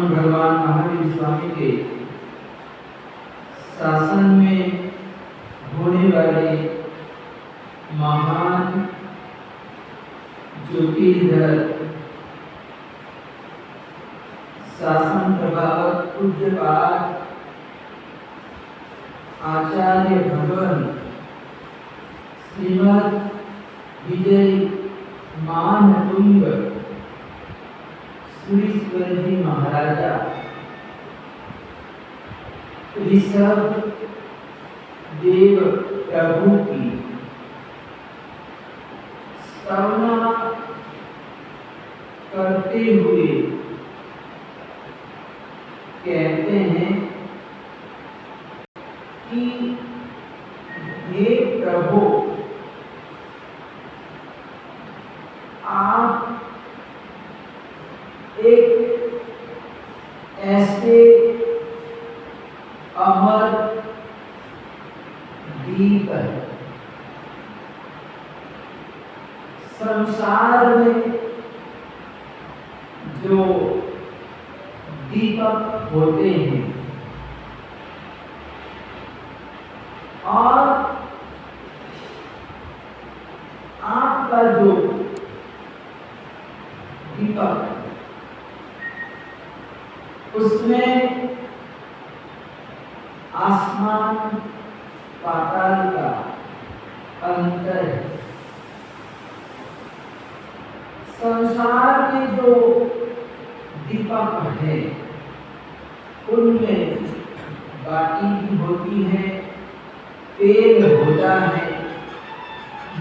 भगवान महावीर स्वामी के शासन में होने वाले महान ज्योतिर्धर शासन प्रभावक पूज्यपाद आचार्य भगवान श्रीमद विजय मानतुंग सुरेश्वर जी महाराजा ऋषभ देव प्रभु की स्तवना करते हुए कहते हैं कि हे प्रभु, आप एक ऐसे अमर दीप है, संसार में जो दीपक होते हैं और आपका जो दीपक उसमें आसमान पाताल का अंतर है। संसार के जो दीपक है उनमें बाती भी होती है, तेल होता है।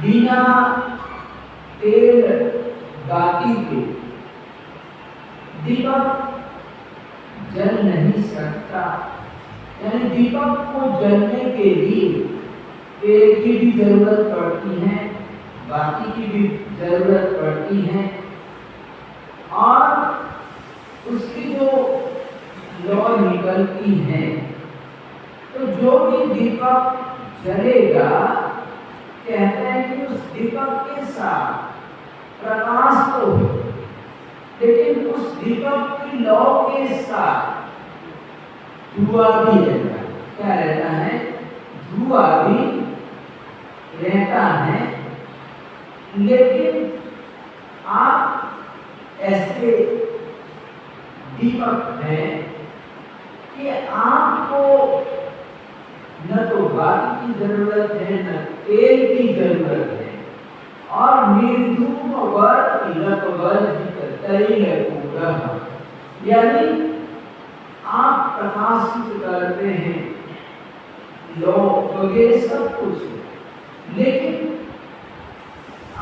बिना तेल बाती के दीपक जल नहीं सकता। यानी दीपक को जलने के लिए तेल की भी जरूरत पड़ती है, बाती की भी जरूरत पड़ती है और उसकी जो लौ निकलती है, तो जो भी दीपक जलेगा, कहते हैं कि उस दीपक के साथ प्रकाश तो हो, लेकिन उस दीपक की लौ के साथ धुआं भी रहता है। क्या रहता है? धुआं भी रहता है। लेकिन आप ऐसे दीपक हैं कि आपको न तो बाती की जरूरत है, न तेल की जरूरत है और निर्धूम वर्त यानी आप प्रकाशित करते हैं लो वगैरह सब कुछ, लेकिन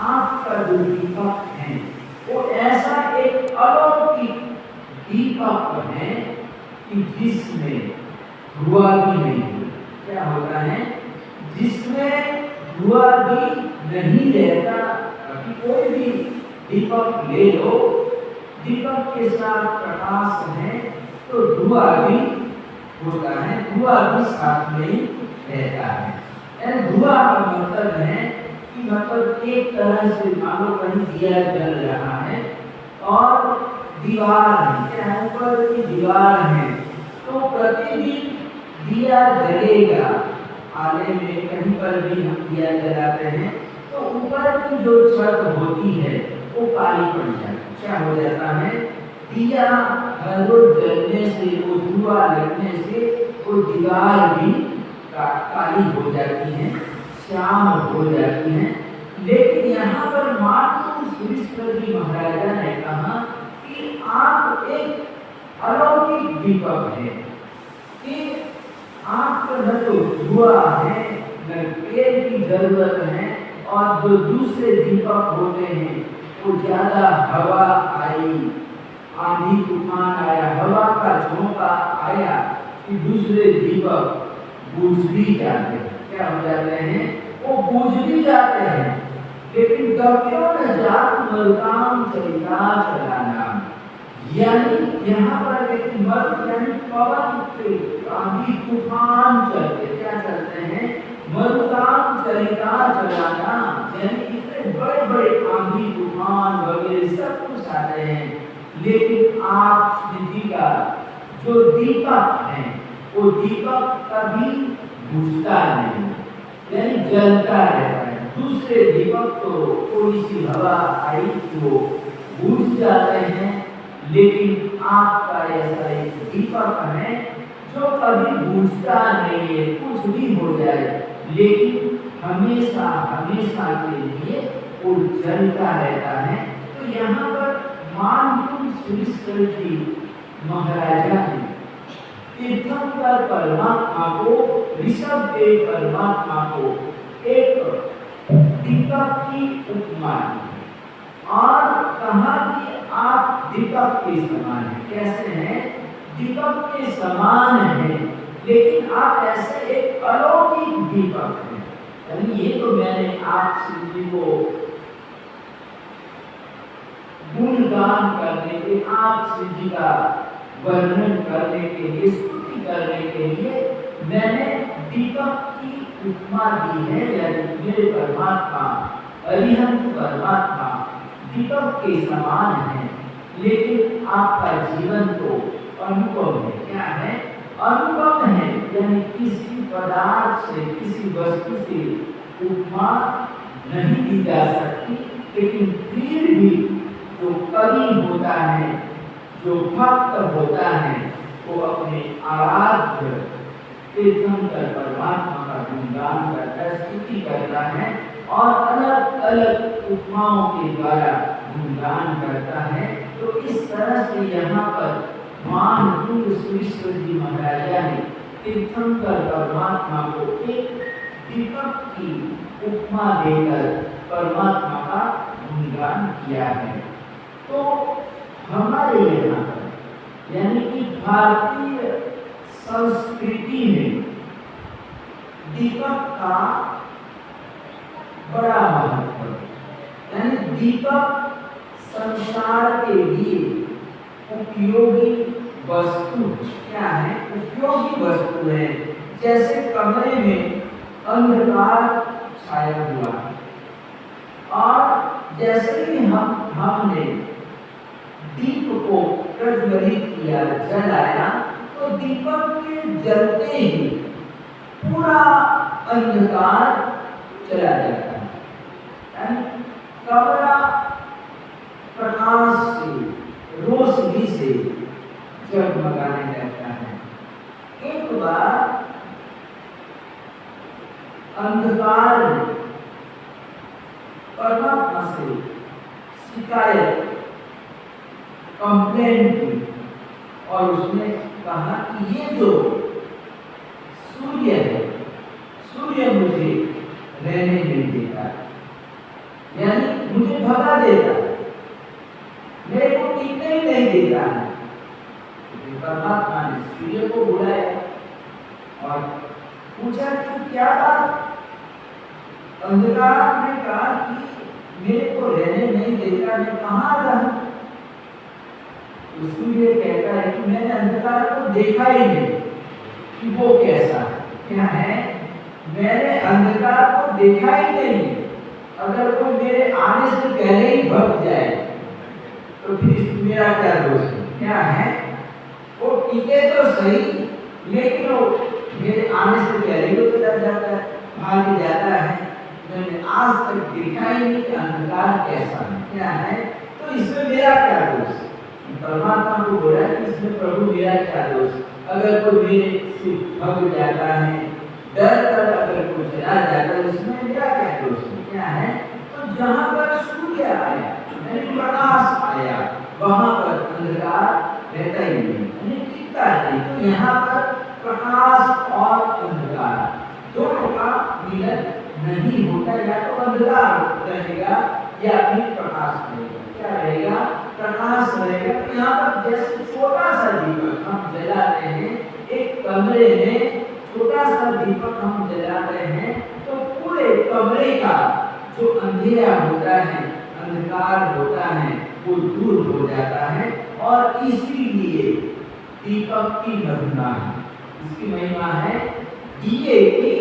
आपका जो दीपक है वो ऐसा एक अलौकिक दीपक है कि जिसमें धुआं भी नहीं। क्या होता है? जिसमें धुआं भी नहीं रहता। अभी कोई भी दीपक ले लो, दीपक के साथ प्रकाश है तो धुआं भी होता है, धुआं भी साथ में रहता है। धुआं का मतलब है कि मतलब एक तरह से मानो कहीं दिया जल रहा है और दीवार है, क्या ऊपर की दीवार है, तो प्रतिदिन दिया जलेगा। आले में कहीं पर भी हम दिया जलाते हैं तो ऊपर की जो छत होती है वो काली पड़ जाती है। क्या हो जाता है? दिया हर रोज जलने से, वो धुआं लगने से वो दीवार भी काली हो जाती है, श्याम हो जाती है। लेकिन यहाँ पर मानो सुरेश्वर जी महाराजा ने कहा कि आप एक अलौकिक दीपक है कि आपका न तो धुआं है, न तेल की जरूरत है और जो दूसरे दीपक होते हैं वो ज्यादा हवा आई, आंधी तूफान आया, हवा का झोंका आया कि दूसरे दीपक बुझ भी जाते हैं। क्या हो जाते हैं? वो बुझ भी जाते हैं, लेकिन कपियों न जात मरुताम चलिता चलाना, यानी यहाँ पर एक मरुत यानी पवन के आंधी तूफान चलते, क्या चलते हैं? मरुताम चलिता चलाना, यानी इतने बड़े बड़े आंधी तूफान वगैरह सब कुछ आते हैं, लेकिन आप स्थिति का जो दीपक है वो दीपक कभी बुझता नहीं, यानी जलता रहता है। दूसरे दीपक तो थोड़ी सी हवा आई तो बुझ जाते हैं, लेकिन आपका ऐसा एक दीपक है जो कभी बुझता नहीं है, कुछ भी हो जाए लेकिन हमेशा हमेशा के लिए वो जलता रहता है। तो यहाँ पर मानकुंड सुरेश्वर जी महाराजा ने तीर्थंकर परमात्मा को, ऋषभ देव परमात्मा को एक दीपक की उपमा दी और कहा कि आप दीपक के समान हैं। कैसे हैं? दीपक के समान हैं, लेकिन आप ऐसे एक अलौकिक दीपक हैं। यानी ये तो मैंने आप श्री जी को गुणगान करने के, आप श्री जी का वर्णन करने के लिए, स्तुति करने के लिए मैंने दीपक की उपमा दी है। यानी मेरे परमात्मा अरिहंत परमात्मा दीपक के समान है, लेकिन आपका जीवन तो अनुपम है। क्या है? अनुपम है, यानी किसी पदार्थ से, किसी वस्तु से उपमा नहीं दी जा सकती, लेकिन फिर भी जो कवि होता है, जो भक्त होता है, वो अपने आराध्य तीर्थंकर परमात्मा का गुणगान करता है, स्तुति करता है और अलग अलग उपमाओं के द्वारा गुणगान करता है। तो इस तरह से यहाँ पर मानकुंड सुरेश्वर जी महाराजा ने तीर्थंकर परमात्मा को एक दीपक की उपमा देकर परमात्मा का गुणगान किया है। तो हमारे यहाँ पर यानी कि भारतीय संस्कृति में दीपक का बड़ा महत्व है। यानी दीपक संसार के लिए उपयोगी वस्तु, क्या है? उपयोगी वस्तु है। जैसे कमरे में अंधकार छाया हुआ और जैसे ही हमने दीप को प्रज्वलित किया, जलाया, तो दीपक के जलते ही पूरा अंधकार चला जाता है। कमरा प्रकाश से, रोशनी से जगमगाने लगता है। एक बार अंधकार में परमात्मा से शिकायत, कंप्लेंट की और उसने कहा कि ये जो सूर्य है, सूर्य मुझे रहने नहीं देता, यानी मुझे भगा देता, मेरे को टिकने ही नहीं देता है। परमात्मा ने सूर्य को बुलाया और पूछा कि क्या बात? अंधकार ने कहा कि मेरे को रहने नहीं देता, मैं कहाँ रहूं? तो सूर्य कहता है कि मैंने अंधकार को देखा ही नहीं कि वो कैसा है। क्या है? मैंने अंधकार को देखा ही नहीं। अगर कोई मेरे आने से पहले ही भग जाए तो फिर मेरा क्या दोष है? क्या है? वो टिके तो सही, लेकिन वो मेरे आने से पहले ही तो डर जाता है, भाग जाता है। मैंने आज तक देखा ही नहीं कि अंधकार कैसा है। क्या है? तो इसमें मेरा क्या दोष? परमात्मा को बोला कि इसमें प्रभु मेरा क्या दोष? अगर कोई मेरे से भग जाता है, डर कर अगर कोई चला जाता है, उसमें मेरा क्या दोष है? क्या है? तो जहाँ पर सूर्य आया, यानी प्रकाश आया, वहाँ पर अंधकार रहता ही नहीं, टिकता नहीं। तो यहाँ पर प्रकाश और अंधकार दोनों का मिलन नहीं होता। या तो अंधकार रहेगा या फिर प्रकाश रहेगा। क्या रहेगा? प्रकाश रहेगा। तो यहाँ पर जैसे छोटा सा दीपक हम जलाते हैं, एक कमरे में छोटा सा दीपक हम जलाते हैं, तो पूरे कमरे का जो अंधेरा होता है, अंधकार होता है, वो दूर हो जाता है। और इसीलिए दीपक की महिमा है, इसकी महिमा है, दिए की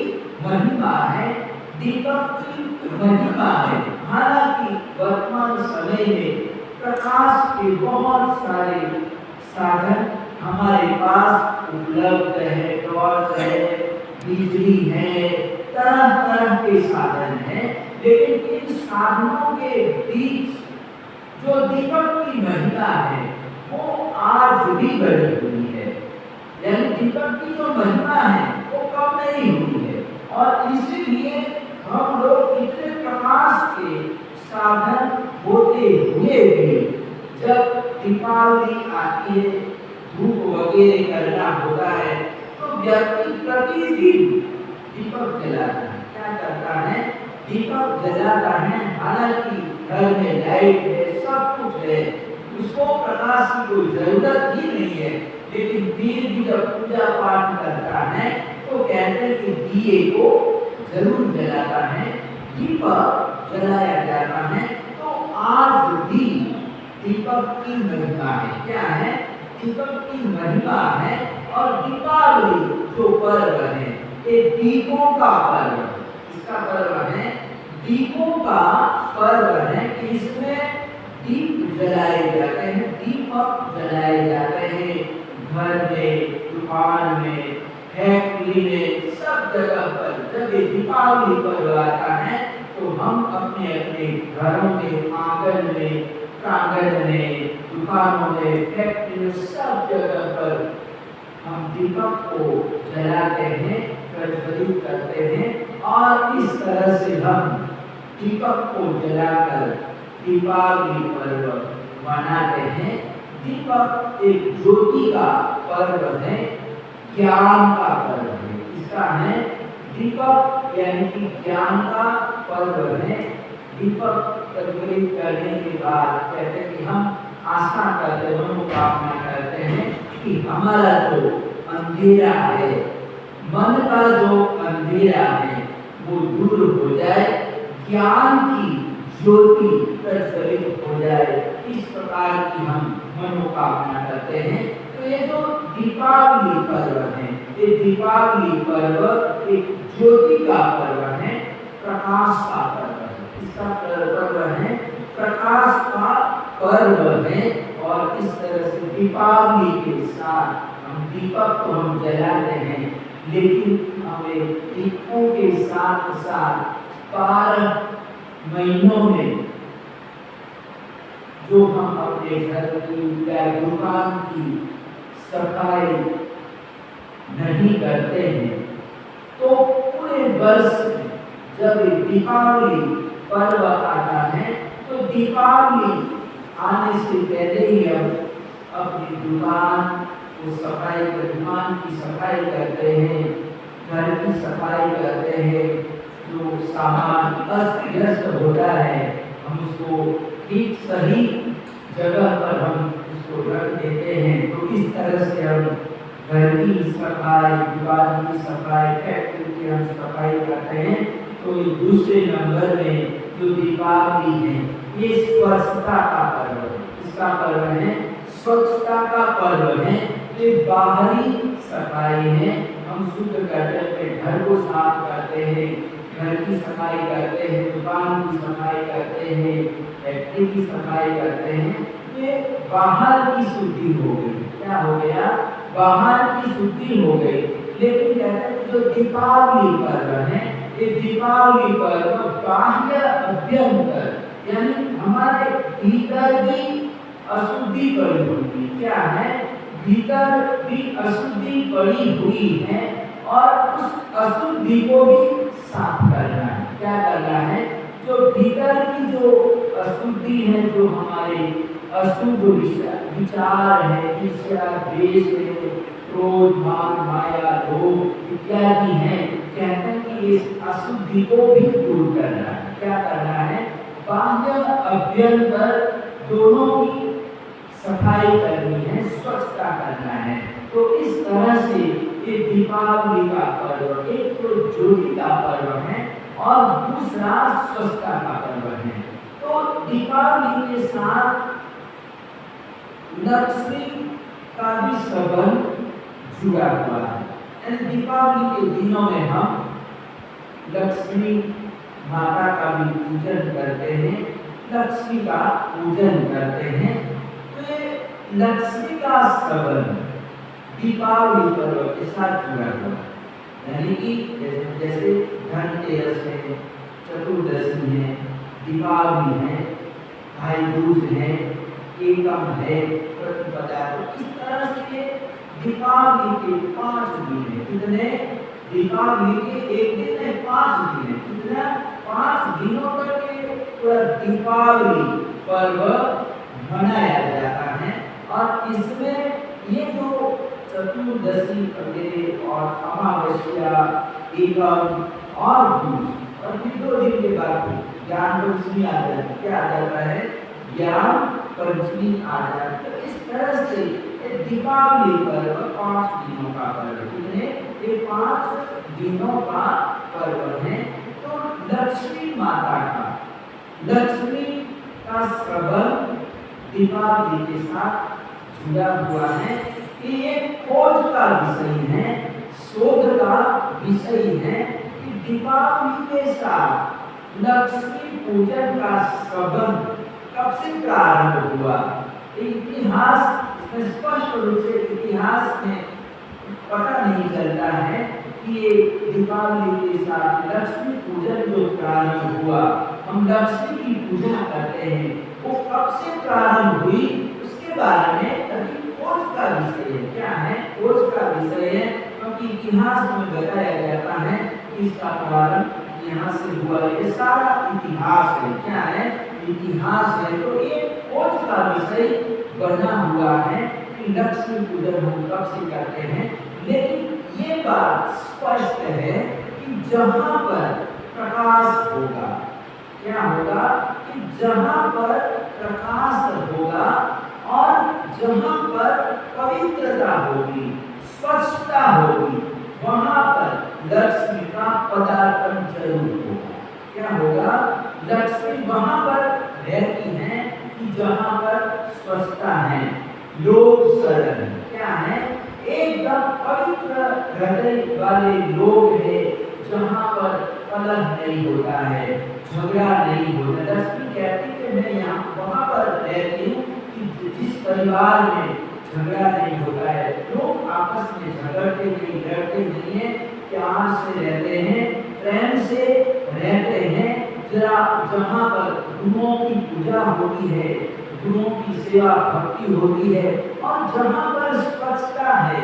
महिमा है, दीपक की महिमा है। हालांकि वर्तमान समय में प्रकाश के बहुत सारे साधन हमारे पास उपलब्ध है, टॉर्च है, बिजली है, तरह तरह के साधन हैं, लेकिन इन साधनों के बीच जो दीपक की महिमा है वो आज भी बनी हुई है। यानी दीपक की जो महिमा है वो कम नहीं हुई है। और इसीलिए हम लोग इतने प्रकाश के साधन होते हुए भी जब दीपावली आती है, धूप वगैरह करना होता है, तो व्यक्ति प्रतिदिन दीपक जलाता है। क्या करता है? दीपक जलाता है। हालांकि घर में लाइट है, सब कुछ है, उसको प्रकाश की कोई जरूरत ही नहीं है, लेकिन फिर भी जब पूजा पाठ करता है तो कहते हैं कि दिए को जरूर जलाता है, दीपक जलाया जाता है। तो आज भी दीपक की महिमा है। क्या है? दीपक की महिमा है। और दीपावली जो पर्व है ये दीपों का पर्व है। इसका पर्व है, दीपों का पर्व है। इसमें दीप जलाए जाते हैं, दीपक जलाए जाते हैं, घर में, दुकान में, फैक्ट्री में, सब जगह पर जब ये दीपावली पर्व आता है तो हम अपने अपने घरों में, आंगन में, प्रांगण में, दुकानों में, फैक्ट्री में, सब जगह पर हम दीपक को जलाते हैं, प्रज्वलित करते हैं। और इस तरह से हम दीपक को जलाकर दीपावली पर्व मनाते हैं। दीपक एक ज्योति का पर्व है, ज्ञान का पर्व है। इसका है दीपक यानी कि ज्ञान का पर्व है। दीपक प्रज्वलित करने के बाद कहते हैं कि हम आशा करते हैं, मनोकामना करते हैं कि हमारा जो अंधेरा है, मन का जो अंधेरा है वो दूर हो जाए, ज्ञान की ज्योति प्रज्वलित हो जाए। इस प्रकार की हम मनोकामना करते हैं। तो ये जो दीपावली पर्व है, ये दीपावली पर्व एक ज्योति का पर्व है, प्रकाश का पर्व है। इसका पर्व है, प्रकाश का पर्व है। और इस तरह से दीपावली के साथ हम दीपक को हम जलाते हैं, लेकिन हमें दीपों के साथ साथ 12 महीनों में जो हम अपने घर की या दुकान की सफाई नहीं करते हैं, तो पूरे वर्ष में जब दीपावली पर्व आता है तो दीपावली आने से पहले ही हम अपनी दुकान को सफाई, दुकान की सफाई करते हैं, घर की सफाई करते हैं। जो सामान अस्त व्यस्त होता है हम उसको ठीक सही जगह पर हम उसको रख देते हैं। तो इस तरह से हम घर की सफाई, दुकान की सफाई, फैक्ट्री की हम सफाई करते हैं। तो ये दूसरे नंबर में जो दीपावली है ये स्वच्छता का पर्व है। इसका पर्व है स्वच्छता का पर्व है। ये बाहरी सफाई है, हम शुद्ध करते हैं, अपने घर को साफ करते हैं, घर की सफाई करते हैं, दुकान की सफाई करते हैं, फैक्ट्री की सफाई करते हैं। ये बाहर की शुद्धि हो गई। क्या हो गया? बाहर की शुद्धि हो गई। लेकिन कहते हैं जो दीपावली पर्व है, ये दीपावली पर्व बाह्य अभ्यंतर यानी हमारे भीतर भी अशुद्धि पड़ी हुई। क्या है? भीतर भी अशुद्धि पड़ी हुई है और उस अशुद्धि को भी साफ करना है। क्या करना है? जो भीतर की जो अशुद्धि है, जो हमारे अशुद्ध विचार है, ईर्ष्या, द्वेष है, क्रोध, मान, माया, लोभ इत्यादि हैं, कहते हैं कि इस अशुद्धि को भी दूर करना है। क्या करना है? बाह्य अभ्यंतर दोनों की सफाई करनी है, स्वच्छता करना है। तो इस तरह से ये दीपावली का पर्व एक तो ज्योति का पर्व है और दूसरा स्वच्छता का पर्व है। तो दीपावली के साथ लक्ष्मी का भी संबंध जुड़ा हुआ है। यानी दीपावली के दिनों में हम लक्ष्मी माता का भी पूजन करते हैं, लक्ष्मी का पूजन करते हैं। तो ये लक्ष्मी का संबंध दीपावली पर्व के साथ जुड़ा हुआ है। यानी कि जैसे धनतेरस है, चतुर्दशी है, दीपावली है, भाई दूज है, एकम है, प्रतिपदा। तो इस तरह से दीपावली के 5 दिन है। कितने? दीपावली के एक दिन है, 5 दिन है। कितना? 5 दिनों तक पूरा दीपावली पर्व मनाया जाता है। और इसमें ये जो चतुर्दशी वगैरह और अमावस्या, एकम और दूज और फिर 2 दिन के बाद ज्ञान पंचमी आ जाती है। क्या आ जाता है? ज्ञान पंचमी आ जाती है। तो इस तरह से दीपावली पर्व 5 दिनों का पर्व है। कितने? ये 5 दिनों का पर्व है। तो लक्ष्मी माता का, लक्ष्मी का संबंध दीपावली के साथ जुड़ा हुआ है। ये खोज का विषय है, शोध का विषय है कि दीपावली के साथ लक्ष्मी पूजन का संबंध कब से प्रारंभ हुआ। इतिहास स्पष्ट रूप से इतिहास में पता नहीं चलता है कि ये दीपावली के साथ लक्ष्मी पूजन जो प्रारंभ हुआ, हम लक्ष्मी की पूजा करते हैं, वो कब से प्रारंभ हुई उसके बारे में अभी खोज का विषय है। क्या है? खोज का विषय है, क्योंकि इतिहास में बताया जाता है कि इसका प्रारंभ यहाँ से हुआ। ये सारा इतिहास है। क्या है? इतिहास है। तो ये खोज का विषय बना हुआ है कि लक्ष्मी पूजन हम कब से करते हैं। लेकिन ये बात स्पष्ट है कि जहाँ पर प्रकाश होगा, क्या होगा? कि जहाँ पर प्रकाश होगा और जहाँ पर पवित्रता होगी, स्वच्छता होगी, वहाँ पर लक्ष्मी का पदार्पण जरूर होगा। क्या होगा? लक्ष्मी वहाँ पर रहती हैं कि जहाँ पर स्वच्छता है, लोग सरल हैं। क्या है? एकदम पवित्र हृदय वाले लोग हैं, जहाँ पर कलह नहीं होता है, झगड़ा नहीं होता। लक्ष्मी कहती है मैं यहाँ वहाँ पर रहती हूँ कि जिस परिवार में झगड़ा नहीं होता है, लोग आपस में झगड़ते नहीं, लड़ते नहीं है, प्यार से रहते हैं, प्रेम से रहते हैं। जहाँ पर गुरुओं की पूजा होती है, गुरुओं की सेवा भक्ति होती है, और जहाँ पर स्वच्छता है,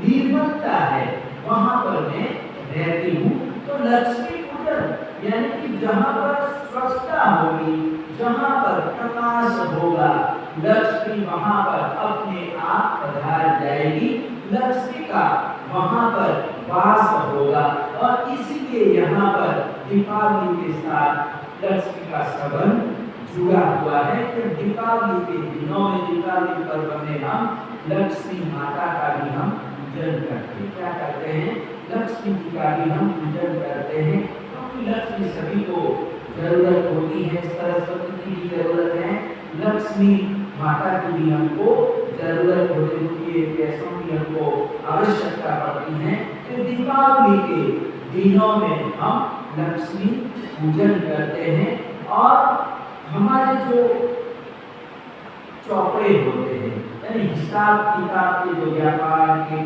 निर्मलता है, वहाँ पर मैं रहती हूँ। तो लक्ष्मी पूजन यानी कि जहाँ पर स्वच्छता होगी, जहाँ पर प्रकाश होगा, लक्ष्मी वहाँ पर अपने आप पधार जाएगी। लक्ष्मी का वहाँ पर वास होगा। और इसीलिए यहाँ पर दीपावली के साथ लक्ष्मी का संबंध जुड़ा हुआ है कि दीपावली के दिनों में, दीपावली पर्व में हम लक्ष्मी माता का भी हम पूजन करते हैं। क्या करते हैं? लक्ष्मी जी का भी हम पूजन करते हैं, क्योंकि लक्ष्मी सभी को जरूरत होती है। सरस्वती की भी जरूरत है, लक्ष्मी माता की भी हमको जरूरत होती है, उनके पैसों की हमको आवश्यकता पड़ती है। तो दीपावली के दिनों में हम लक्ष्मी पूजन करते हैं। और हमारे जो चौपड़े होते हैं, यानी हिसाब किताब के, जो व्यापार के,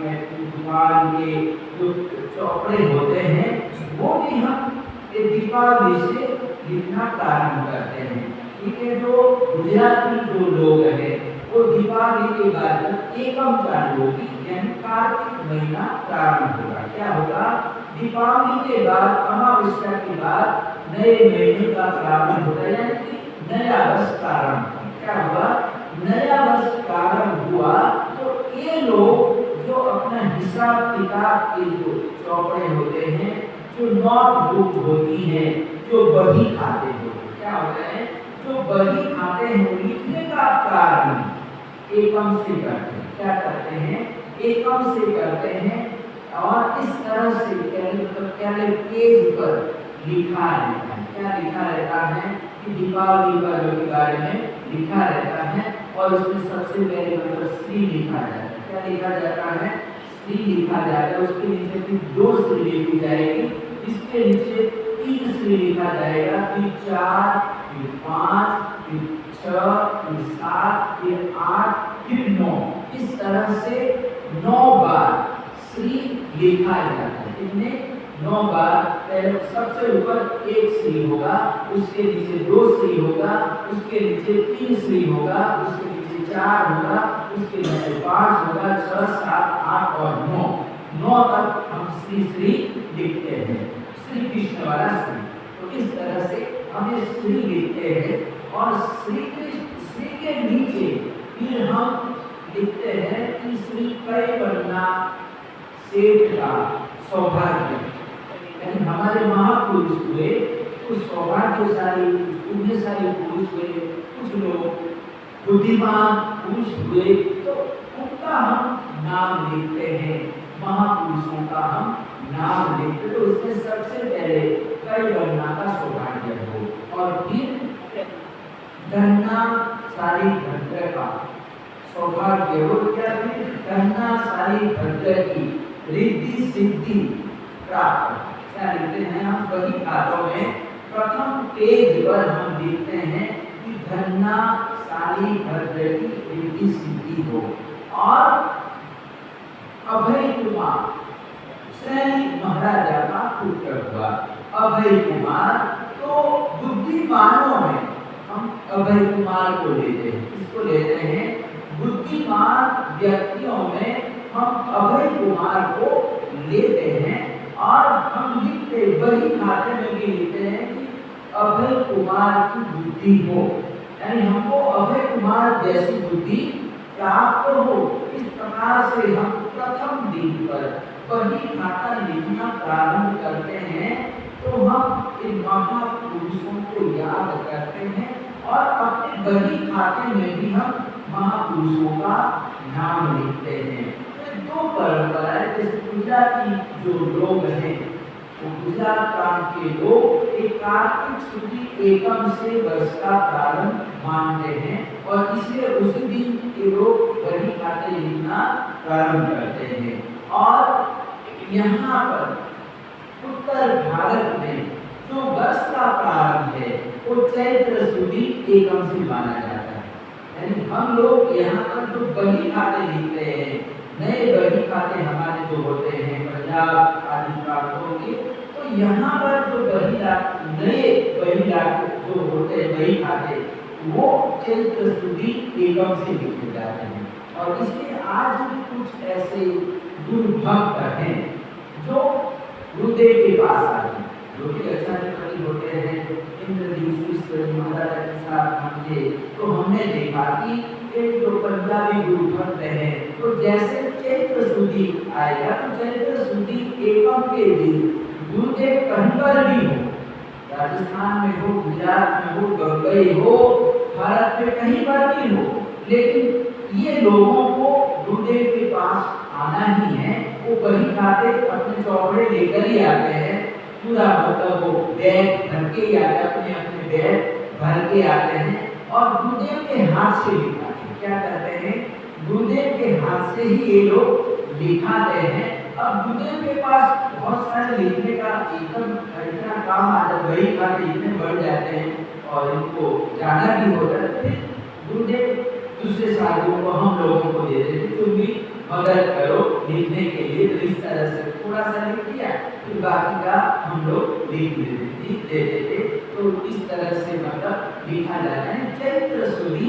दुकान के जो चौपड़े होते हैं, वो भी हम दीपावली से लिखना प्रारंभ करते हैं। ठीक है? जो गुजराती जो लोग हैं, वो दीपावली के बाद एकम चालू होगी, यानी कार्तिक महीना प्रारंभ होगा। क्या होगा? दीपावली के बाद, अमावस्या के बाद नए महीने का प्रारंभ होता है, यानी कि नया वर्ष प्रारंभ। क्या हुआ? नया वर्ष प्रारंभ हुआ। तो ये लोग जो अपना हिसाब किताब के जो चौपड़े होते हैं, जो नोटबुक होती है, जो बही खाते होते हैं, क्या होता है? जो बही खाते हैं, लिखने का प्रारंभ एकम से करते हैं। क्या करते हैं? एकम से करते हैं। और इस तरह से पहले पेज पर लिखा रहता है। क्या लिखा रहता है कि दीपावली पर्व के बारे में लिखा रहता है और उसमें सबसे पहले मतलब श्री लिखा जाता है। क्या लिखा जाता है? श्री लिखा जाता है। उसके नीचे फिर 2 श्री लिखी जाएगी, इसके नीचे 3 श्री लिखा जाएगा, फिर 4, फिर 5, फिर 6, फिर 7, फिर 8, फिर 9। इस तरह से 9 बार श्री लिखा जाता है। कितने? 9 बार। पहले सबसे ऊपर 1 श्री होगा, उसके नीचे 2 श्री होगा, उसके नीचे 3 श्री होगा, उसके नीचे 4 होगा, उसके नीचे 5 होगा, 6, 7, 8 और 9। 9 तक हम श्री श्री लिखते हैं, श्री कृष्ण वाला श्री। तो इस तरह से हम ये श्री लिखते हैं और श्री के नीचे फिर हम लिखते हैं कि श्री कैवल्य सेठ का सौभाग्य। यानी हमारे महापुरुष हुए, कुछ सौभाग्यशाली, पुण्यशाली सारे पुरुष हुए, कुछ लोग बुद्धिमान पुरुष हुए, तो उनका हम नाम लिखते हैं, महापुरुषों का हम नाम लिखते हैं। तो उसमें सबसे पहले कैवल्य का सौभाग्य हो और फिर धन्नाशाली भद्र का सौभाग्य हो, या फिर धन्नाशाली भद्र की रिद्धि सिद्धि प्राप्त। क्या लिखते हैं हम? बही खातों में प्रथम पेज पर हम लिखते हैं कि धन्नाशाली भद्र की रिद्धि सिद्धि हो। और अभय कुमार श्रेणी महाराजा का पुत्र हुआ। अभय कुमार, तो बुद्धिमानों में हम अभय कुमार को लेते हैं। इसको लेते हैं बुद्धिमान व्यक्तियों में हम अभय कुमार को लेते हैं और हम लिखते वही खाते में भी लिखते हैं कि अभय कुमार की बुद्धि हो, यानी हमको अभय कुमार जैसी बुद्धि प्राप्त हो। इस प्रकार से हम प्रथम दिन पर वही खाता लिखना प्रारंभ करते हैं। तो हम इन महापुरुषों को याद करते हैं और अपने वही खाते में भी हम महापुरुषों का नाम लिखते हैं। दो परंपराएं, जैसे गुजराती जो लोग हैं, वो गुजरात प्रांत के लोग एक कार्तिक शुक्ल एकम से वर्ष का प्रारंभ मानते हैं और इसलिए उसी दिन ये लोग वही खाते लिखना प्रारंभ करते हैं। और यहाँ पर उत्तर भारत में जो वर्ष का प्रारंभ है वो चैत्र शुक्ल एकम से माना जाता है। यानी हम लोग यहाँ पर जो वही खाते लिखते हैं, नए बही खाते हमारे जो होते हैं पंजाब आदि प्रांतों के, तो यहाँ पर जो नए बही जो होते हैं बही खाते, वो चैत्र शुक्ल एकम से लिखे जाते हैं। और इसलिए आज भी कुछ ऐसे दुर्भक्त हैं जो गुरुदेव के पास आते हैं, जो कि अच्छा होते हैं। इंद्रजीत महाराजा के साथ हम थे तो हमने देखा कि एक जो पंजाबी गुरु भक्त है, तो जैसे चैत्र शुक्ल आएगा तो चैत्र शुक्ल एकम के दिन गुरुदेव कहीं पर भी हो, राजस्थान में हो, गुजरात में हो, बम्बई हो, भारत में कहीं पर भी हो, लेकिन ये लोगों को गुरुदेव के पास आना ही है। वो वही खाते अपने चौपड़े लेकर ही आते हैं, पूरा मतलब वो बैग भर के ही आते, अपने बैग भर के आते हैं और गुरुदेव के हाथ से लिखाते हैं। क्या करते हैं? गुरुदेव के हाथ से ही ये लोग लिखाते हैं। अब गुरुदेव के पास बहुत सारे लिखने का इतना काम आ जाता है, वही खाते इतने बढ़ जाते हैं और इनको जाना भी होता है। फिर गुरुदेव दूसरे साथियों को हम लोगों को दे देते, तुम भी मदद करो लिखने के लिए। तो इस तरह से थोड़ा सा लिख दिया, फिर बाकी का हम लोग लिख देते थे। तो इस तरह से मतलब लिखा जाता है। चैत्र शुक्ल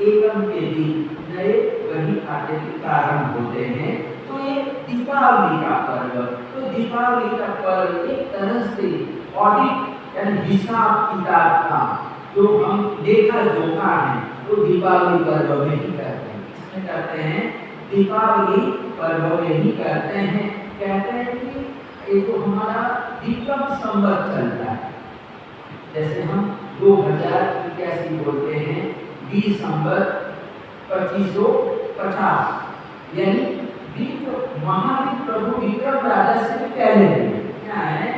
एकम के दिन नए वही खाते के प्रारंभ होते हैं। तो ये दीपावली का पर्व, तो दीपावली का पर्व एक तरह से ऑडिट यानी हिसाब किताब का जो हम लेखा जोखा है, तो दीपावली पर्व में ही करते हैं। इसमें करते हैं दीपावली पर्व में ही करते हैं। कहते हैं कि एक तो हमारा विक्रम संवत चलता है, जैसे हम 2081 बोलते हैं, 20 संवत 2550, यानी महावीर प्रभु विक्रम राजा से पहले। क्या है?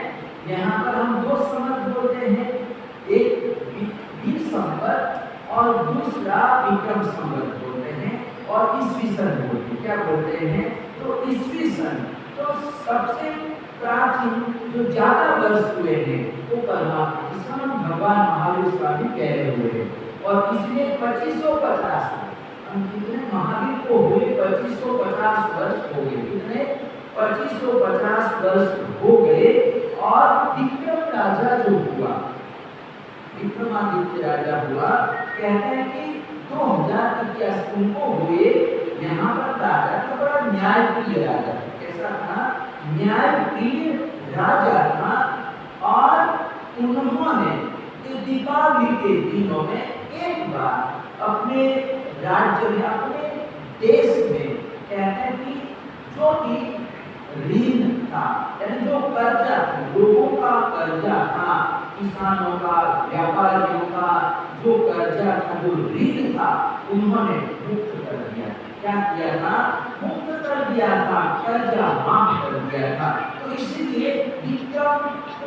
यहाँ पर हम 2 समय दूसरा विक्रम संवत बोलते हैं और ईस्वी सन बोलते हैं। क्या बोलते हैं? तो ईस्वी सन। तो सबसे प्राचीन जो ज्यादा वर्ष हुए हैं वो परमात्मा जिसका नाम भगवान महावीर स्वामी कह रहे हुए हैं। और इसलिए 2550 हम कितने महावीर को हुए 2550 वर्ष हो गए। कितने? 2550 वर्ष हो गए। और विक्रम राजा जो हुआ, विक्रमादित्य राजा हुआ, कहते हैं कि 2021 उनको हुए। यहाँ पर राजा का बड़ा न्यायप्रिय राजा, कैसा था? न्यायप्रिय राजा था। और उन्होंने दीपावली के दिनों में एक बार अपने राज्य में, अपने देश में, कहते हैं कि जो भी ऋण था, यानी जो कर्जा लोगों का कर्जा था, किसानों का, व्यापारियों का जो कर्जा था, जो ऋण था, उन्होंने मुक्त कर दिया। क्या किया था? मुक्त कर दिया था, कर्जा माफ कर दिया था। तो इसलिए विक्रम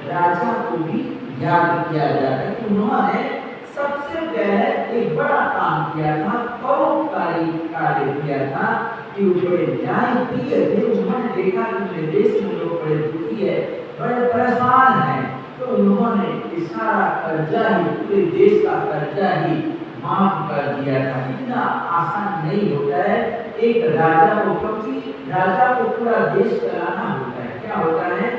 राजा को भी याद किया जाता है कि उन्होंने सबसे पहले एक बड़ा काम किया था, परोपकारी कार्य किया था कि बड़े न्यायप्रिय थे। उन्होंने देखा कि मेरे देश में लोग बड़े दुखी है, बड़े परेशान हैं, तो उन्होंने सारा कर्जा ही, पूरे देश का कर्जा ही माफ कर दिया था। इतना आसान नहीं होता है एक राजा को, क्योंकि राजा को पूरा देश चलाना होता है। क्या होता है?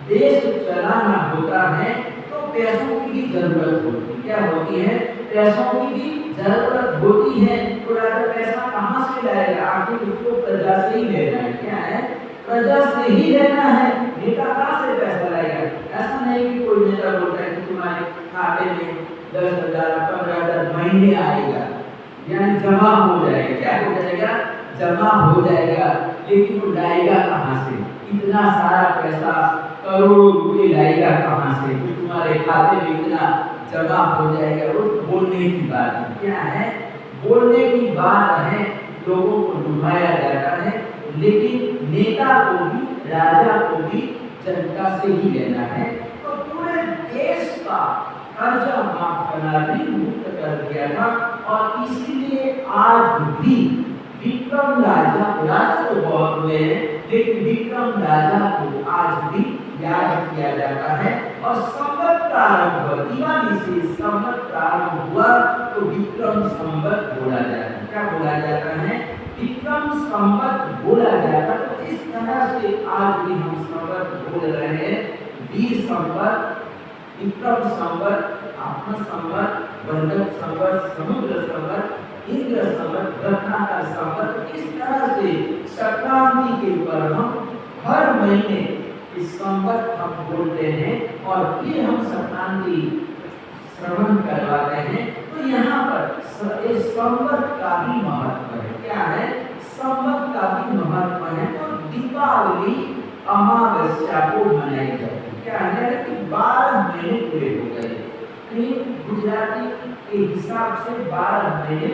देश चलाना होता है, तो पैसों की भी जरूरत होती है। क्या होती है? पैसों की भी जरूरत होती है। तो राजा पैसा कहाँ से लाएगा? आखिर उसको प्रजा से ही लेना है। क्या है? प्रजा से ही लेना है। नेता कहाँ से पैसा लाएगा? ऐसा नहीं कि कोई नेता बोलता है कि तुम्हारे खाते में 10,000 15,000 महीने आएगा, यानी जमा हो जाएगा। क्या हो जाएगा? जमा हो जाएगा। लेकिन वो लाएगा कहाँ से? इतना सारा पैसा, करोड़ों रुपए लाएगा कहाँ से? तो तुम्हारे खाते में इतना जमा हो जाएगा। वो बोलने की बात है। क्या है? बोलने की बात है, लोगों को डुबाया जाता है। लेकिन नेता को भी, राजा को भी जनता से ही लेना है। तो पूरे देश का कर्जा माफ करना भी मुक्त कर दिया था। और इसीलिए आज भी विक्रम राजा, राजा तो बहुत हुए हैं, लेकिन विक्रम राजा को आज भी याद किया जाता है। और संवत प्रारंभ हुआ, दिवाली से संवत प्रारंभ हुआ तो विक्रम संवत बोला जाता है। क्या बोला जाता है? विक्रम संवत बोला जाता है। तो इस तरह से आज भी हम संवत बोल रहे हैं। वीर संवत, विक्रम संवत, आत्म संवत, बंधक संवत, समुद्र संवत, इंद्र संवत, रत्नाकर संवत। इस तरह से संक्रांति के ऊपर हम हर महीने इस संवत हम बोलते हैं और फिर हम संक्रांति श्रवण करवाते हैं। तो यहाँ पर इस संवत का भी महत्व है। क्या है? संवत का भी महत्व है। तो दीपावली अमावस्या को मनाई जाती है। क्या है? कि 12 महीने पूरे हो गए। गुजराती के हिसाब से 12 महीने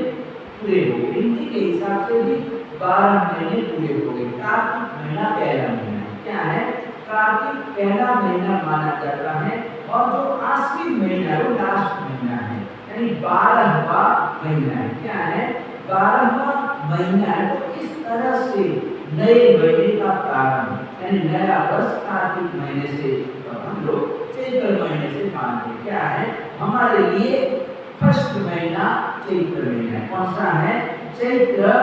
पूरे हो गए, हिंदी के हिसाब से भी 12 महीने पूरे हो गए। कार्तिक महीना पहला महीना है। क्या है? कार्तिक पहला महीना माना जाता है। और जो आश्विन महीना है वो लास्ट महीना है, यानी 12वां महीना है। क्या है? 12वां महीना है। तो इस तरह से नए महीने का प्रारंभ, यानी नया वर्ष कार्तिक महीने से हम लोग चैत्र महीने से मानते हैं। क्या है? हमारे लिए फर्स्ट महीना चैत्र महीना है। कौन सा है? चैत्र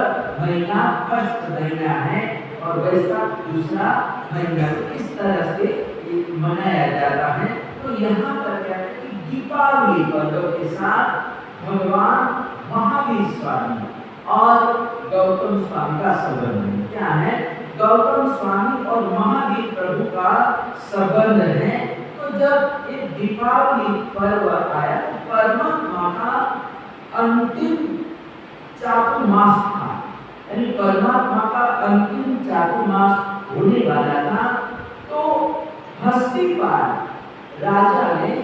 महीना फर्स्ट महीना है और वैशाख दूसरा महीना। इस तरह से मनाया जाता है। तो यहाँ पर क्या है कि दीपावली पर्व के साथ भगवान महावीर स्वामी और गौतम स्वामी का संबंध है। क्या है? गौतम स्वामी और महावीर प्रभु का संबंध है। तो जब एक दीपावली पर्व आया तो परमात्मा का अंतिम चातुर्मास था, यानी परमात्मा का अंतिम चातुर्मास होने वाला था। तो हस्तिपाल राजा ने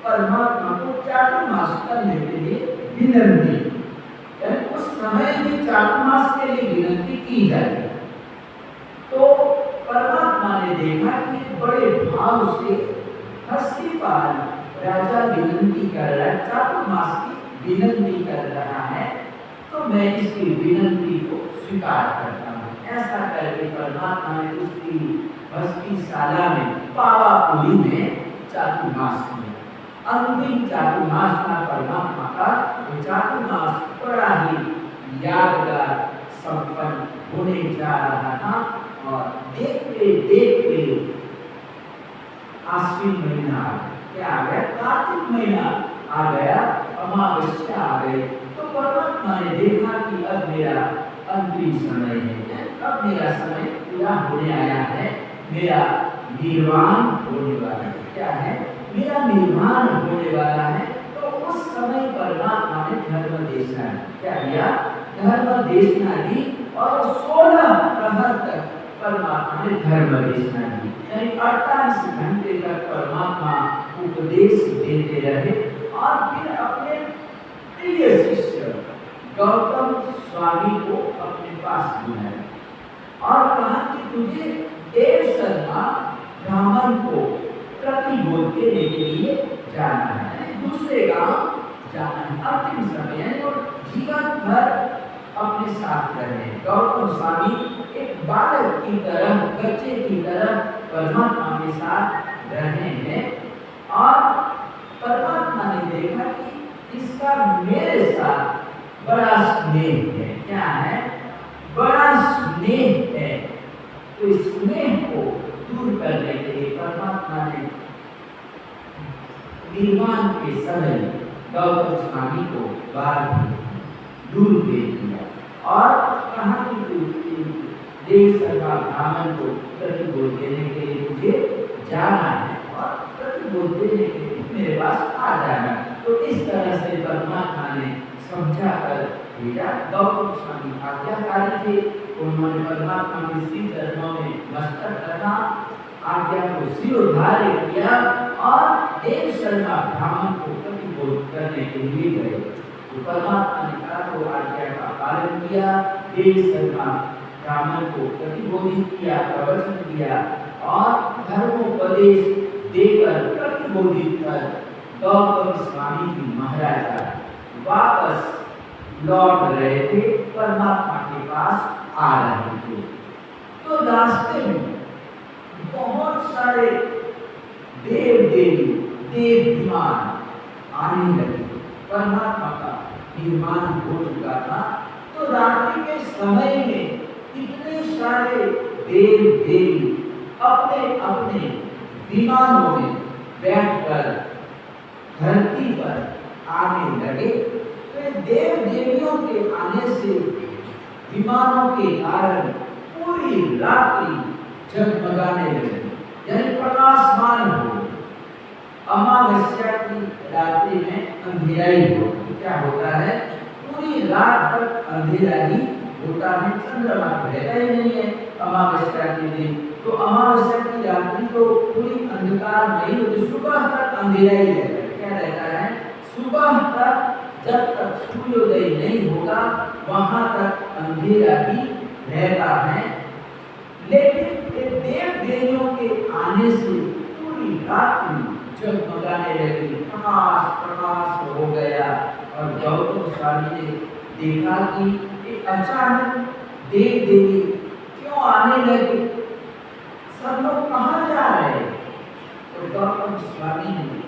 परमात्मा को चातुर्मास करने के लिए विनंती, उस समय में चातुर्मास के लिए विनंती की जाती। तो परमात्मा ने देखा कि बड़े भाव से हस्तिपाल राजा विनंती कर रहा है, चातुर्मास की विनंती कर रहा है। तो मैं इसकी विनंती को स्वीकार करता हूँ। ऐसा करके परमात्मा ने उसकी भस्मीशाला में पावापुरी में चातुर्मास किया। अंतिम चातुर्मास का परमात्मा का वो चातुर्मास बड़ा ही यादगार संपन्न होने जा रहा था। और देखते देखते आश्विन महीना आ गया, क्या आ गया, कार्तिक महीना आ गया, अमावस्या आ गई। तो परमात्मा ने देखा कि अब मेरा अंतिम समय है, अब मेरा समय पूरा होने आया है, मेरा निर्वाण होने वाला है। क्या है, मेरा निर्वाण होने वाला है। तो उस समय परमात्मा ने धर्म देशना दी। क्या दिया, धर्म देशना दी। और 16 प्रहर तक परमात्मा ने धर्म देशना दी, यानी 48 घंटे तक परमात्मा उपदेश देते रहे। और फिर अपने प्रिय शिष्य गौतम स्वामी को अपने पास बुलाया और कहा कि तुझे देव शर्मा ब्राह्मण को प्रतिबोध देने के लिए जाना है, दूसरे गांव जाना है, अंतिम समय है। और जीवन भर अपने साथ रहे। गौतम स्वामी एक बालक की तरह, बच्चे की तरह परमात्मा के साथ रहे हैं। और परमात्मा ने देखा कि इसका मेरे साथ बड़ा स्नेह है। क्या है, बड़ा स्नेह है। तो इस स्नेह को दूर करने के लिए परमात्मा ने निर्वाण के समय गौतम स्वामी को बाहर दूर भेज दिया और कहा कि देव शर्मा ब्राह्मण को प्रतिबोध देने के लिए मुझे जाना है और प्रतिबोध देने के लिए मेरे पास आ जाना। तो इस तरह से परमात्मा ने समझा कर भेजा। गौतम स्वामी आज्ञाकारी थे, उन्होंने परमात्मा के श्री चरणों में मस्तक रखा, आज्ञा को शिरोधार्य किया और देव शर्मा ब्राह्मण को प्रतिबोध करने के लिए गए। तो परमात्मा ने कहा तो आज्ञा का पालन किया, देव शर्मा ब्राह्मण को प्रतिबोधित किया, प्रवचन दिया और धर्मोपदेश देकर प्रतिबोधित कर गौतम स्वामी जी महाराज वापस लौट रहे थे, परमात्मा के पास आ रहे थे। तो रास्ते में बहुत सारे देव देवी, देव विमान आने लगे। परमात्मा का निर्माण हो चुका था। तो रात्रि के समय में इतने सारे देव देवी अपने अपने विमानों में बैठकर धरती पर आने लगे। तो देव देवियों के आने से विमानों के कारण पूरी रात्रि जगमगाने लगी, यानी प्रकाशमान हो। अमावस्या की रात्रि में अंधेरा ही होता, क्या होता है, पूरी रात तक अंधेरा ही होता है, चंद्रमा रहता ही नहीं है अमावस्या के दिन। तो अमावस्या की रात्रि तो पूरी अंधकार नहीं होती, सुबह तक अंधेरा ही रहता है। क्या रहता है, सुबह तक जब तक सूर्योदय नहीं होगा वहां तक अंधेरा ही रहता है। लेकिन देव देवियों के आने से पूरी रात्रि जगमगाने लगी, प्रकाश प्रकाश हो गया। और गौतम स्वामी ने देखा कि अचानक देव देवी क्यों आने लगे, सब लोग कहाँ जा रहे हैं। तो गौतम स्वामी ने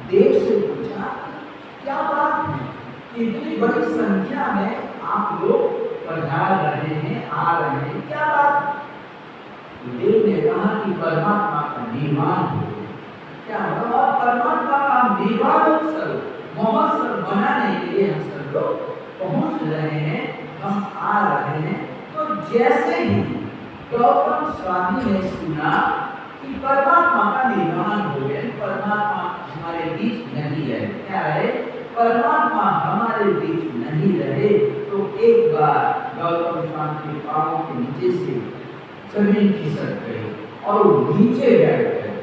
देव से पूछा, क्या बात है, इतनी बड़ी संख्या में आप लोग पधार रहे हैं, आ रहे हैं, क्या बात। देव ने कहा कि परमात्मा का निर्वाण हो गया। क्या हुआ, परमात्मा का निर्वाण उत्सव महोत्सव मनाने के लिए हम सब लोग पहुंच रहे हैं, हम आ रहे हैं। तो जैसे ही गौतम स्वामी ने सुना कि परमात्मा का निर्वाण हो गया, परमात्मा हमारे बीच नहीं रहे, क्या है, परमात्मा हमारे बीच नहीं रहे। तो एक बार गौतम स्वामी के पांवों के नीचे से जमीन खिसक गई और वो नीचे बैठ गए,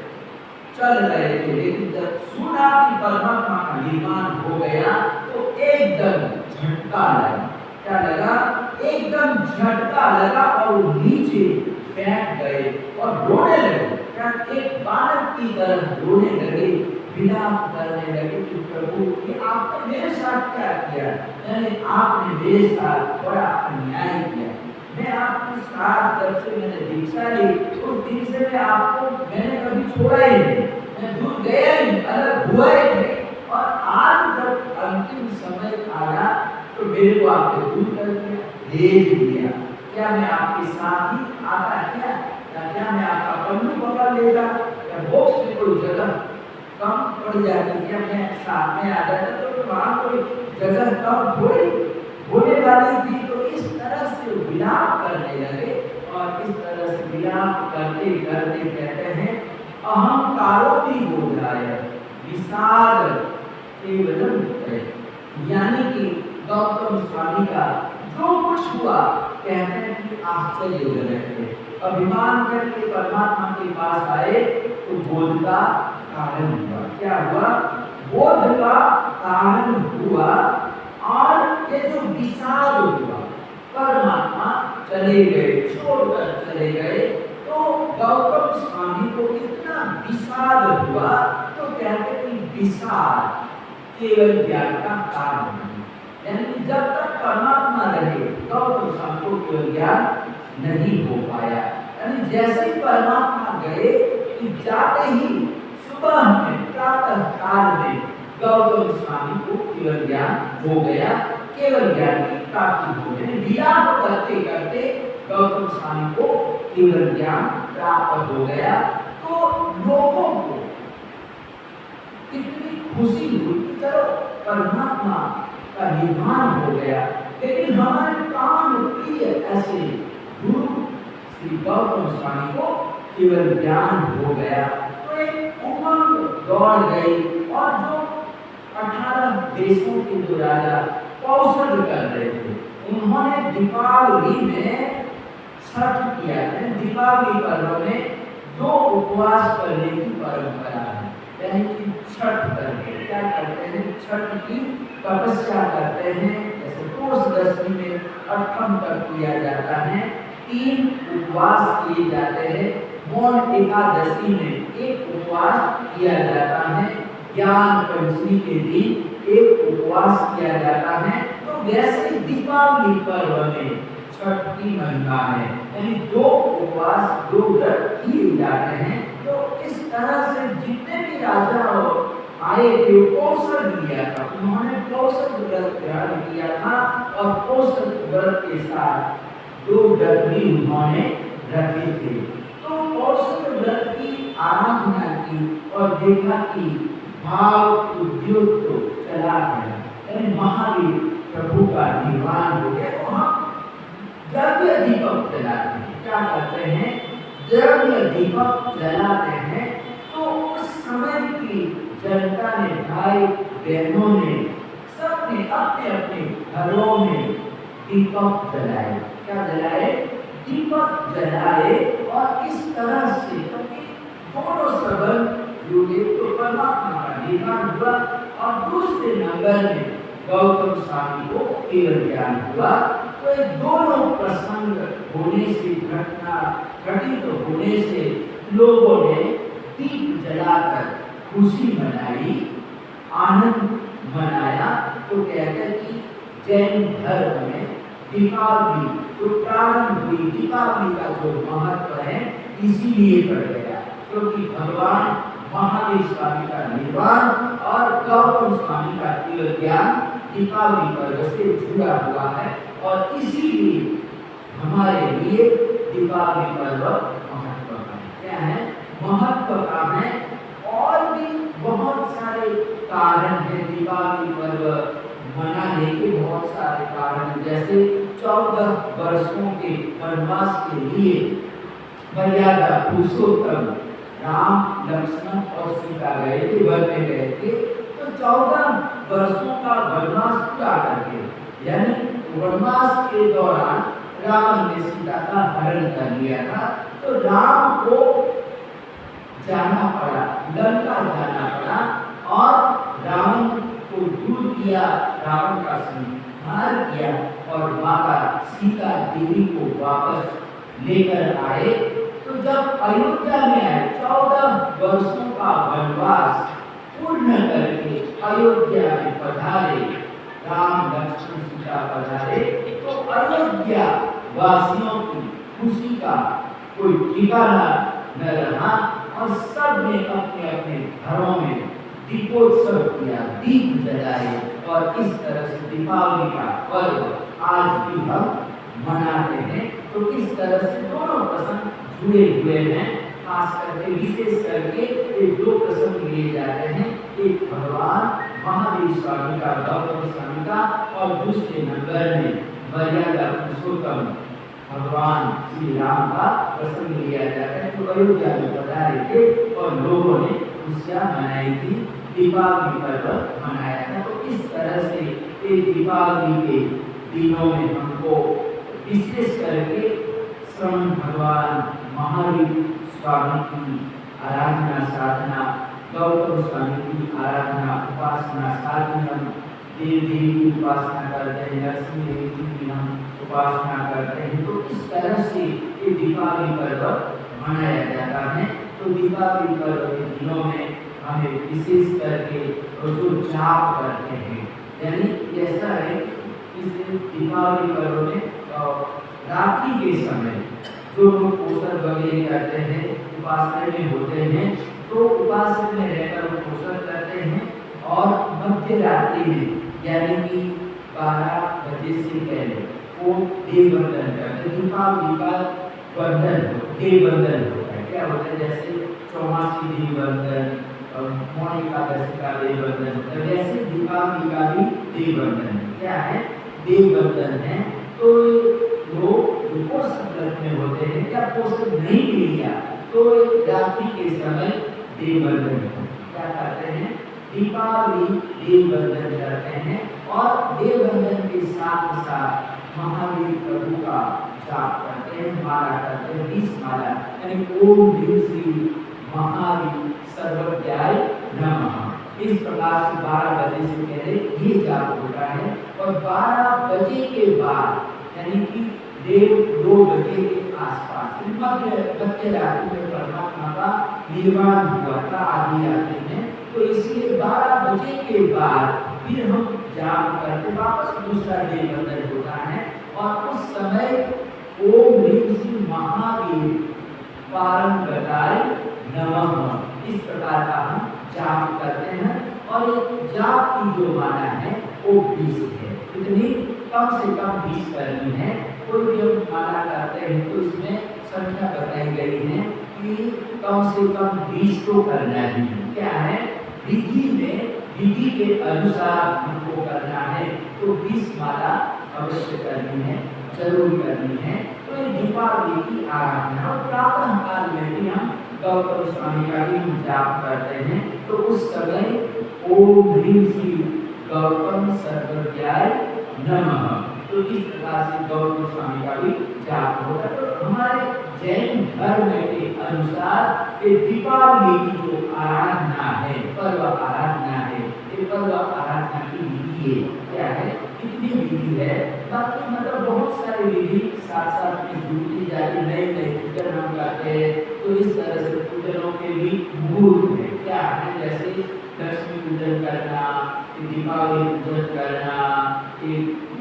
चल रहे थे। लेकिन जब सुना कि परमात्मा का निर्माण हो गया तो एकदम झटका लगा। क्या लगा, एकदम झटका लगा और वो नीचे बैठ गए और रोने लगे। क्या एक बालक की तरह रोने लगे विलाप करने लगे कि प्रभु ये आपने मेरे साथ क्या किया, यानी आपने मेरे साथ बड़ा अन्याय किया। मैं आपके साथ जब से मैंने दीक्षा ली उस दिन से मैं आपको मैंने कभी छोड़ा ही नहीं, मैं दूर गया ही नहीं, अलग हुआ ही नहीं, और आज जब अंतिम समय आया तो मेरे को आपने दूर कर दिया, भेज दिया। क्या मैं आपके साथ ही आता क्या, या क्या मैं आपका पन्नू पकड़ लेगा, या बॉक्स में कोई जगह कम पड़ जाती, क्या मैं साथ में आ जाता तो वहाँ कोई जगह कम थोड़ी होने वाली थी। तो इस तरह से विलाप करने लगे, और इस तरह से विलाप करते करते कहते हैं अहंकारोपि बोधाय विषाद केवलम, यानी कि गौतम स्वामी का जो कुछ हुआ कहते हैं कि आश्चर्यजनक है। अभिमान करके परमात्मा के पास आए तो बोध का कारण हुआ। क्या हुआ? बोध का कारण हुआ, और ये जो विषाद हुआ, परमात्मा चले गए, छोड़कर चले गए, तो गौतम स्वामी को इतना विषाद हुआ। तो कहते हैं कि विषाद केवल ज्ञान का कारण नहीं, यानी जब तक परमात्मा रहे गौतम स्वामी को केवल ज्ञान नहीं हो पाया। यानी जैसे ही परमात्मा गए कि जाते ही सुबह में प्रातः काल में गौतम स्वामी को केवल ज्ञान हो गया, केवल ज्ञान की प्राप्ति हो गई। विलाप करते करते गौतम स्वामी को केवल ज्ञान प्राप्त हो गया। तो लोगों को कितनी खुशी हुई कि चलो परमात्मा का निर्माण हो गया। लेकिन हमारे काम प्रिय ऐसे गुरु श्री गौतम स्वामी को केवल ज्ञान हो गया। तो एक उमंग दौड़ गई, और जो 18 देशों के जो राजा कौशल कर रहे थे, उन्होंने दीपावली में छठ किया है। दीपावली पर्व में 2 उपवास करने की परंपरा है, यानी कि छठ करके क्या करते हैं, छठ की तपस्या करते हैं। जैसे कोष दशमी में अठम तक किया जाता है, 3 उपवास किए जाते हैं। मौन एकादशी में 1 उपवास किया जाता है। ज्ञान पंचमी के दिन 1 उपवास किया जाता है। तो वैसे दीपावली पर्व में छठ की महिमा है, यानी 2 उपवास 2 व्रत किए जाते हैं। तो इस तरह से जितने भी राजा आए थे कौशल लिया था, उन्होंने कौशल व्रत ग्रहण किया था, और कौशल व्रत के साथ 2 व्रत भी उन्होंने रखे थे। तो कौशल व्रत की आराधना की और देखा कि भाव उद्योग तो चला गया, यानी महावीर प्रभु का निर्वाण हो गया। तो हम द्रव्य दीपक जलाते हैं, क्या करते हैं, द्रव्य दीपक जलाते हैं। तो उस समय की जनता ने, भाई बहनों ने, सबने अपने अपने घरों में दीपक जलाए। क्या जलाए? दीपक जलाए। और इस तरह से दोनों संबंध जुड़े, तो परमात्मा का निर्माण हुआ, और दूसरे नंबर में गौतम स्वामी को केवल ज्ञान हुआ। तो ये दोनों प्रसंग होने से, घटना घटित होने से लोगों ने दीप जलाकर खुशी मनाई, आनंद मनाया। तो कहते हैं कि जैन धर्म में दीपावली तो प्रारंभ हुई, दीपावली का जो महत्व है इसीलिए बढ़ गया, क्योंकि भगवान महावीर स्वामी का निर्वाण और गौतम स्वामी का केवल ज्ञान दीपावली पर्व से जुड़ा हुआ है। और इसीलिए हमारे लिए दीपावली पर्व महत्व का है। क्या है? महत्व का है। और भी बहुत सारे कारण हैं दीपावली पर्व मनाने के, बहुत सारे कारण। जैसे 14 वर्षों के वनवास के लिए मर्यादा पुरुषोत्तम राम, लक्ष्मण और सीता गए थे, वन में गए थे। तो 14 वर्षों का वनवास पूरा करके, यानी वनवास के दौरान रावण ने सीता का हरण कर लिया था। तो राम को जाना पड़ा, लंका जाना पड़ा, और रावण को दूर किया, रावण का संहार किया, और माता सीता देवी को वापस लेकर आए। तो जब अयोध्या में आए, 14 वर्षों का वनवास पूर्ण करके अयोध्या में पधारे, राम लक्ष्मण सीता पधारे, तो अयोध्या वासियों की खुशी का कोई ठिकाना न रहा और सब ने अपने अपने घरों में दीपोत्सव किया, दीप जलाए और इस तरह से दीपावली का पर्व आज भी हम मनाते हैं। तो इस तरह से दोनों प्रसंग जुड़े हुए हैं, खास करके विशेष करके ये दो प्रसंग लिए जाते हैं, एक भगवान महावीर स्वामी का, गौतम स्वामी का, और दूसरे नंबर में मर्यादा पुरुषोत्तम भगवान श्री राम का प्रसंग लिया जाता है। तो अयोध्या में पधारे थे और लोगों ने खुशियां मनाई थी, दीपावली पर्व मनाया था। तो इस तरह से ये दीपावली के दिनों में हमको विशेष करके श्रवण भगवान महावीर स्वामी की आराधना साधना, गौतम स्वामी की आराधना उपासना, साथ में हम देव देवी की उपासना करते हैं, लक्ष्मी देवी की हम उपासना करते हैं। तो इस तरह से ये दीपावली पर्व मनाया जाता है। तो दीपावली पर्व के दिनों में हमें विशेष करके जो जाप करते हैं, यानी ऐसा है इस दीपावली पर्व में रात्रि के समय जो लोग पोषण वगैरह करते हैं, उपासना में होते हैं, तो उपासना में रहकर वो पोषण करते हैं और मध्य रात्रि में यानी कि 12 बजे से पहले वो देव वंदन करते हैं। दीपावली का वंदन देव वंदन होता है। क्या होता है? जैसे चौमासी देव वंदन, मौनी एकादशी का देव वंदन होता है, वैसे दीपावली का भी देव वंदन क्या है? देव वंदन है। तो लोग पोषण व्रत में होते हैं या पोषण नहीं लिया तो रात्रि के समय देव वंदन क्या करते हैं? दीपावली देव वंदन करते हैं और देव वंदन के साथ साथ महावीर प्रभु का जाप करते हैं, माला करते हैं, 20 माला, यानी ओम ह्रीं श्री महावीर सर्वज्ञाय नमः। इस प्रकार से 12 बजे से पहले ये जाप होता है और 12 बजे के बाद यानी कि 2 बजे के आसपास मध्य रात्रि में परमात्मा का निर्वाण हुआ था, आदि आते हैं। तो इसलिए 12 बजे के बाद फिर हम जाप करते, वापस दूसरा देव वंदन होता है और उस समय ओम ह्रीं श्री महावीर पारंगताय नमः इस प्रकार का हम जाप करते हैं। और जाप की जो माला है वो 20 है, इतनी कम से कम 20 करनी है। कोई भी हम माला करते हैं तो इसमें संख्या बताई गई है कि कम से कम 20 तो करना ही है। क्या है? विधि के अनुसार हमको करना है, तो 20 माला अवश्य करनी है, जरूर करनी है। तो ये दीपावली की आराधना और प्रातः काल में भी हम गौतम स्वामी का भी हम जाप करते हैं। तो उस समय ओम ह्रीं श्री गौतम सर्वज्ञाय नमः, तो इस प्रकार से गौतम स्वामी का भी जाप होता है। तो हमारे जैन धर्म के अनुसार ये दीपावली की जो आराधना है, पर्व आराधना है, ये पर्व आराधना की विधि है। क्या है? कितनी विधि है? बाकी मतलब बहुत सारे विधि साथ साथ में जुड़ती जाती, नए नए पूजन हम करते हैं। तो इस तरह से पूजनों के भी मुहूर्त है। क्या है? जैसे लक्ष्मी पूजन करना, दीपावली पूजन करना,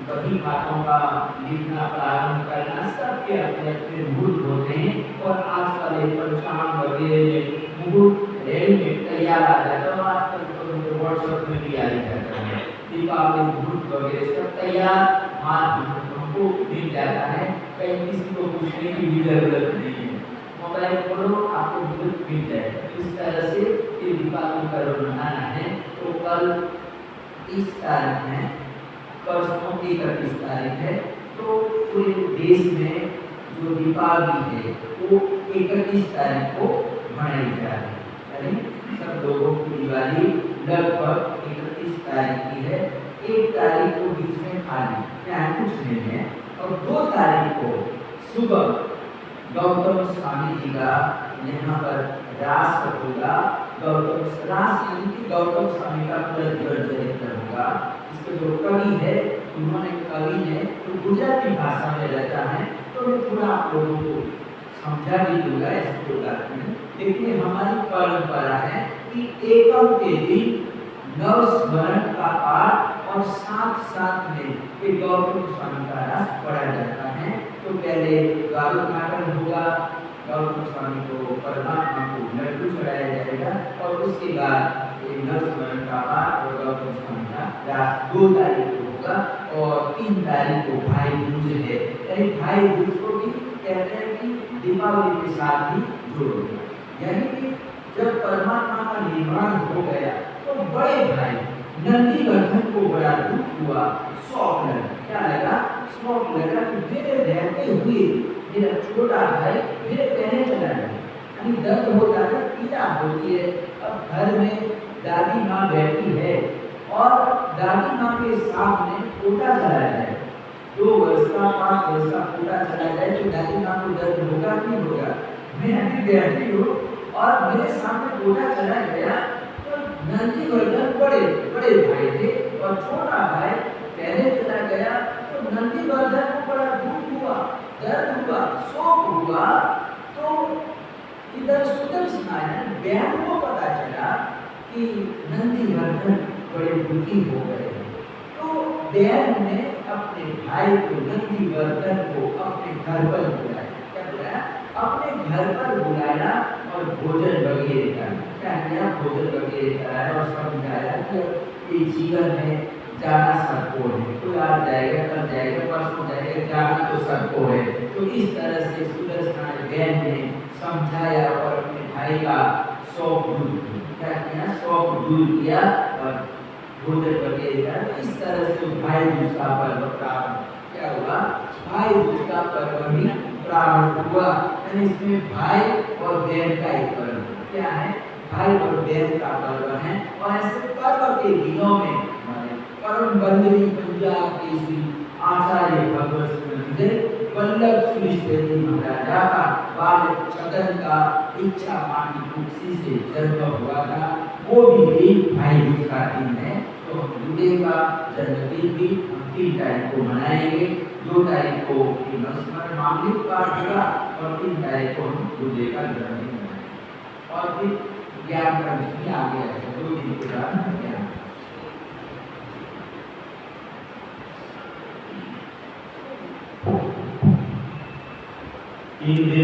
बड़ी बातों का लिखना प्रारंभ करना, सबके अपने अपने मुहूर्त होते हैं। और आजकल पंचांग वगैरह में मुहूर्त रेडीमेड तैयार आ जाता है, आजकल तो व्हाट्सएप में भी आ जाता है, दीपावली मुहूर्त वगैरह सब तैयार हमको मिल जाता है। कहीं किसी को पूछने की भी जरूरत नहीं है, मोबाइल खोलो आपको मुहूर्त मिल जाएगा। इस तरह से ये दीपावली पर्व मनाना है। तो कल 30 तारीख है, परसों 31 तारीख है। तो पूरे देश में जो दीपावली है वो 31 तारीख को मनाई जा रही है, यानी सब लोगों की दिवाली लगभग 31 तारीख की है। 1 तारीख को बीच में खाली क्या कुछ नहीं है और 2 तारीख को सुबह गौतम स्वामी जी का यहाँ पर रास होगा। गौतम रास यानी कि गौतम स्वामी का पूरा जीवन चरित्र होगा। इसके जो कवि है उन्होंने कवि ने तो गुजराती भाषा में रहता है, तो मैं पूरा आप लोगों को समझा भी दूंगा, ऐसी कोई बात नहीं। देखिए हमारी परंपरा है कि एकम के दिन नव स्मरण का पाठ और साथ साथ में एक गौतम स्वामी का रास पढ़ा जाता है। तो पहले द्वारोद्घाटन होगा, गौतम स्वामी को परमात्मा को लड्डू चढ़ाया जाएगा और उसके बाद नव स्मरण का पाठ और गौतम स्वामी का रास 2 तारीख को होगा और 3 तारीख को भाई दूज है। यानी भाई दूज को भी कहते हैं कि दीपावली के साथ ही जोड़ो। यानी कि जब परमात्मा का निर्माण हो गया तो बड़े भाई नंदीवर्धन को बड़ा दुख हुआ, शौक लगा। क्या लगा? शौक लगा कि मेरे रहते हुए मेरा छोटा भाई मेरे कहने चला गया। यानी दर्द होता है, पीड़ा होती है। अब घर में दादी माँ बैठी है और दादी माँ के सामने पोता चला जाए, 2 वर्ष का 5 वर्ष का पोता चला जाए तो दादी माँ को दर्द होगा कि नहीं होगा? मैं अभी बैठी हूँ और मेरे सामने पोता चला गया तो नंदीवर्धन बड़े बड़े भाई थे और छोटा भाई पहले चला गया तो नंदीवर्धन को बड़ा दुख हुआ, दर्द हुआ, शोक हुआ। तो इधर सुदर्शन आयन बहन को पता चला कि नंदीवर्धन बड़े दुखी हो गए। तो बहन ने अपने भाई को नंदीवर्धन को अपने घर पर बुलाया। क्या बुलाया? अपने घर पर बुलाया और भोजन वगैरह कराया। क्या किया? भोजन वगैरह कराया और समझाया कि ये जीवन है, जाना सबको है, कोई आज जाएगा, कल जाएगा, परसों जाएगा, जाना तो सबको है। तो इस तरह से सुदर्शन बहन ने समझाया और अपने भाई का शौक दूर किया। क्या किया? शौक दूर किया और भोजन वगैरह। तो इस तरह से भाई दूज का पर्व प्रारंभ क्या हुआ? भाई दूज का पर्व भी प्रारंभ हुआ। यानी इसमें भाई और बहन का एक पर्व क्या है? भाई और बहन का पर्व है। और ऐसे पर्व के दिनों में परम बंदरी पंजाब के श्री आचार्य भगवत मंदिर वल्लभ सुनीश्वरी महाराजा का बाल छदन का इच्छा मानी तुलसी से जन्म हुआ था। वो भी एक भाई दूज का दिन है। तो हम दूल्हे का जन्मदिन भी हम 3 तारीख को मनाएंगे। 2 तारीख को नवस्मरण मामूलिक पाठ होगा और 3 तारीख को हम दूल्हे का जन्मदिन मनाएंगे। और फिर ज्ञान पंचमी आ गया है, 2 दिन के बाद ज्ञान in the